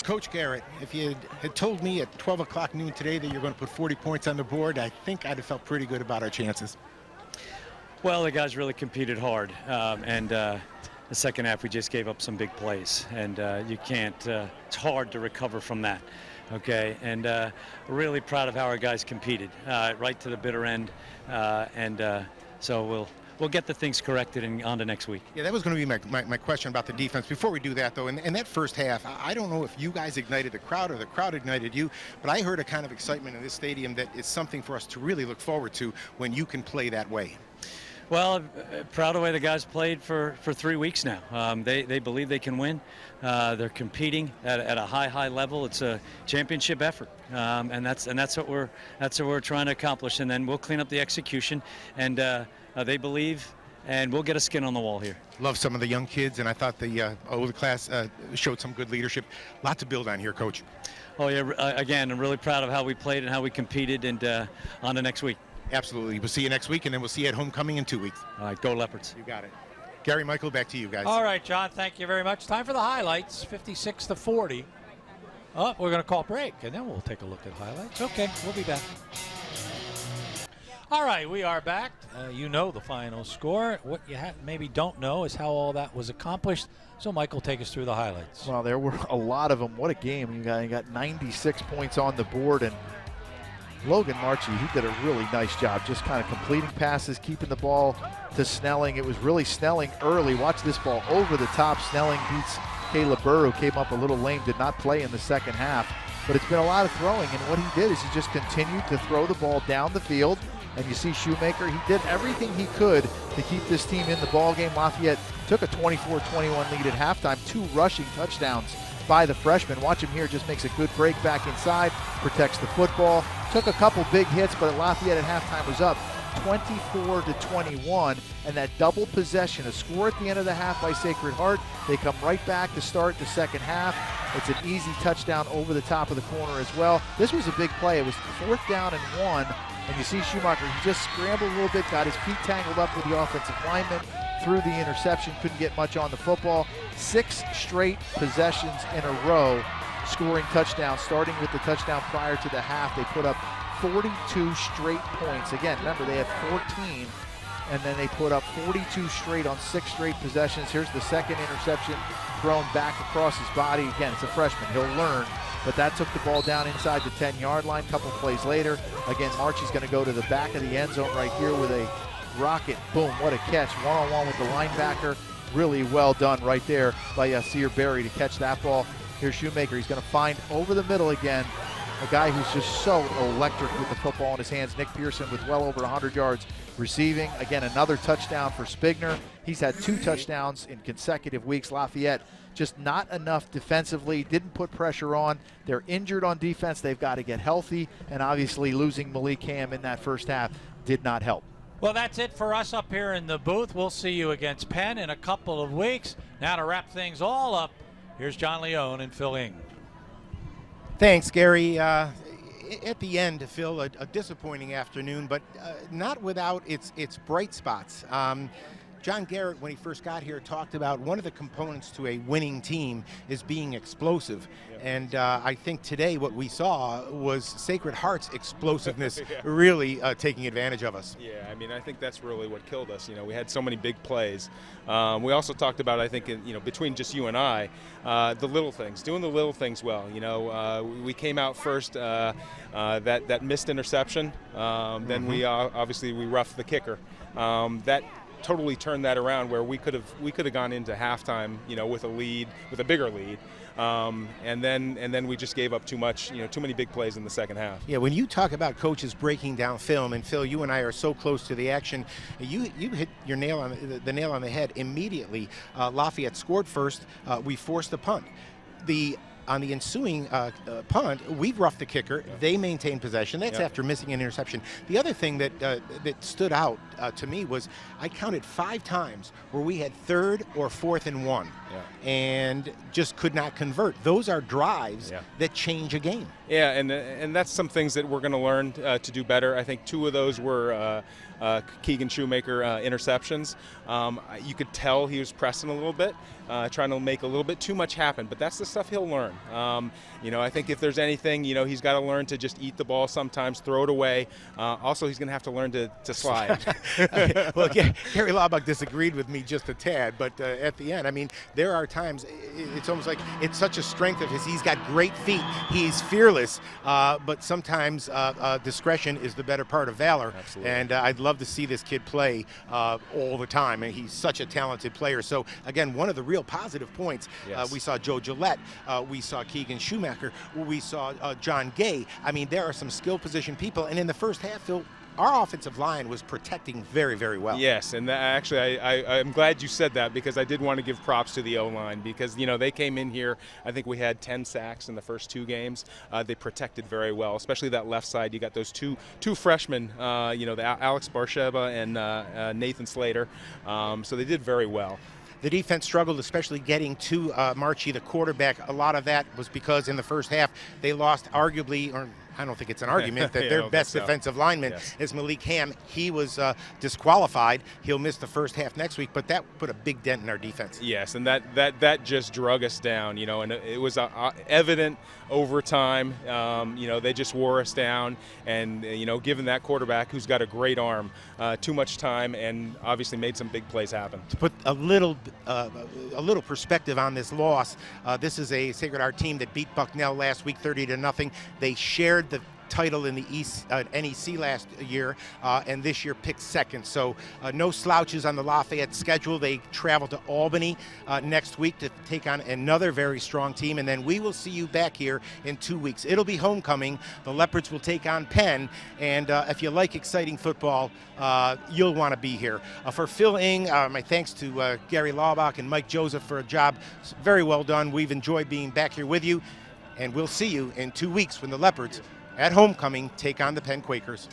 Coach Garret, if you had told me at 12 o'clock noon today that you're going to put 40 points on the board, I think I'd have felt pretty good about our chances. Well, the guys really competed hard, and the second half we just gave up some big plays, and you can't. It's hard to recover from that. Okay, and really proud of how our guys competed right to the bitter end, so we'll get the things corrected and on to next week. Yeah, that was going to be my question about the defense. Before we do that, though, in that first half, I don't know if you guys ignited the crowd or the crowd ignited you, but I heard a kind of excitement in this stadium that is something for us to really look forward to when you can play that way. Well, proud of the way the guys played for 3 weeks now. They believe they can win. They're competing at a high level. It's a championship effort, and that's what we're trying to accomplish. And then we'll clean up the execution, and they believe, and we'll get a skin on the wall here. Love some of the young kids, and I thought the older class showed some good leadership. A lot to build on here, Coach. Oh yeah, again, I'm really proud of how we played and how we competed, and on to next week. Absolutely. We'll see you next week, and then we'll see you at homecoming in 2 weeks. All right, go Leopards. You got it. Gary, Michael, back to you guys. All right, John, thank you very much. Time for the highlights, 56-40. Oh, we're going to call break, and then we'll take a look at highlights. Okay, we'll be back. All right, we are back. You know the final score. What you maybe don't know is how all that was accomplished. So, Michael, take us through the highlights. Well, there were a lot of them. What a game. You got 96 points on the board, and Logan Marchie, he did a really nice job just kind of completing passes, keeping the ball to Snelling. It was really Snelling early. Watch this ball over the top. Snelling beats Caleb Burr, who came up a little lame, did not play in the second half. But it's been a lot of throwing, and what he did is he just continued to throw the ball down the field. And you see Shoemaker, he did everything he could to keep this team in the ballgame. Lafayette took a 24-21 lead at halftime, 2 rushing touchdowns by the freshman. Watch him here, just makes a good break back inside, protects the football. Took a couple big hits, but Lafayette at halftime was up 24-21, and that double possession, a score at the end of the half by Sacred Heart. They come right back to start the second half. It's an easy touchdown over the top of the corner as well. This was a big play. It was 4th down and 1, and you see Schumacher, he just scrambled a little bit, got his feet tangled up with the offensive lineman, threw the interception, couldn't get much on the football. 6 straight possessions in a row, scoring touchdowns. Starting with the touchdown prior to the half, they put up 42 straight points. Again, remember, they had 14, and then they put up 42 straight on 6 straight possessions. Here's the second interception thrown back across his body. Again, it's a freshman, he'll learn, but that took the ball down inside the 10-yard line. A couple plays later, again, Marchie's going to go to the back of the end zone right here with a rocket. Boom, what a catch. One-on-one with the linebacker. Really well done right there by Yasir Berry to catch that ball. Here's Shoemaker. He's going to find over the middle again a guy who's just so electric with the football in his hands. Nick Pearson with well over 100 yards receiving. Again, another touchdown for Spigner. He's had 2 touchdowns in consecutive weeks. Lafayette just not enough defensively, didn't put pressure on. They're injured on defense. They've got to get healthy, and obviously losing Malik Ham in that first half did not help. Well, that's it for us up here in the booth. We'll see you against Penn in a couple of weeks. Now to wrap things all up, here's John Leone and Phil Ing. Thanks, Gary. At the end, Phil, a disappointing afternoon, but not without its bright spots. John Garret, when he first got here, talked about one of the components to a winning team is being explosive. Yep. And I think today what we saw was Sacred Heart's explosiveness yeah. really taking advantage of us. Yeah, I mean, I think that's really what killed us. You know, we had so many big plays. We also talked about, I think, between just you and I, the little things, doing the little things well. You know, we came out first, that missed interception. Then we obviously we roughed the kicker. That totally turned that around where we could have gone into halftime, with a lead, with a bigger lead, and then we just gave up too much, too many big plays in the second half. Yeah, when you talk about coaches breaking down film, and Phil, you and I are so close to the action, you hit your nail on the nail on the head immediately. Lafayette scored first. We forced the punt. On the ensuing punt, we roughed the kicker. Yeah. They maintained possession. That's after missing an interception. The other thing that stood out to me was I counted 5 times where we had 3rd or 4th and 1 and just could not convert. Those are drives that change a game. Yeah, and that's some things that we're going to learn to do better. I think 2 of those were Keegan Shoemaker interceptions. You could tell he was pressing a little bit, trying to make a little bit too much happen, but that's the stuff he'll learn. I think if there's anything, he's got to learn to just eat the ball sometimes, throw it away. Also, he's going to have to learn to slide. Well, Gary Laubach disagreed with me just a tad, but at the end, I mean, there are times it's almost like it's such a strength of his. He's got great feet. He's fearless, but sometimes discretion is the better part of valor. Absolutely. And I'd love to see this kid play all the time. And he's such a talented player. So, again, one of the real positive points, yes. We saw Joe Gillette, we saw Keegan Schumacher, we saw John Gay. I mean, there are some skill position people. And in the first half, Phil, our offensive line was protecting very, very well. Yes, and actually I'm glad you said that, because I did want to give props to the O-line, because they came in here. I think we had 10 sacks in the first 2 games. They protected very well, especially that left side. You got those two freshmen, the Alex Barsheba and Nathan Slater. So they did very well. The defense struggled, especially getting to Marchie, the quarterback. A lot of that was because in the first half they lost arguably, or I don't think it's an argument, that their best defensive lineman is Malik Ham. He was disqualified. He'll miss the first half next week, but that put a big dent in our defense. Yes, and that just drug us down, and it was evident over time. They just wore us down, and given that quarterback who's got a great arm, too much time, and obviously made some big plays happen. To put a little perspective on this loss, this is a Sacred Heart team that beat Bucknell last week 30-0. They shared the title in the East NEC last year, and this year picked second. So no slouches on the Lafayette schedule. They travel to Albany next week to take on another very strong team, and then we will see you back here in 2 weeks. It'll be homecoming. The Leopards will take on Penn, and if you like exciting football, you'll want to be here. For Phil Ing, my thanks to Gary Laubach and Mike Joseph for a job very well done. We've enjoyed being back here with you, and we'll see you in 2 weeks when the Leopards at homecoming take on the Penn Quakers.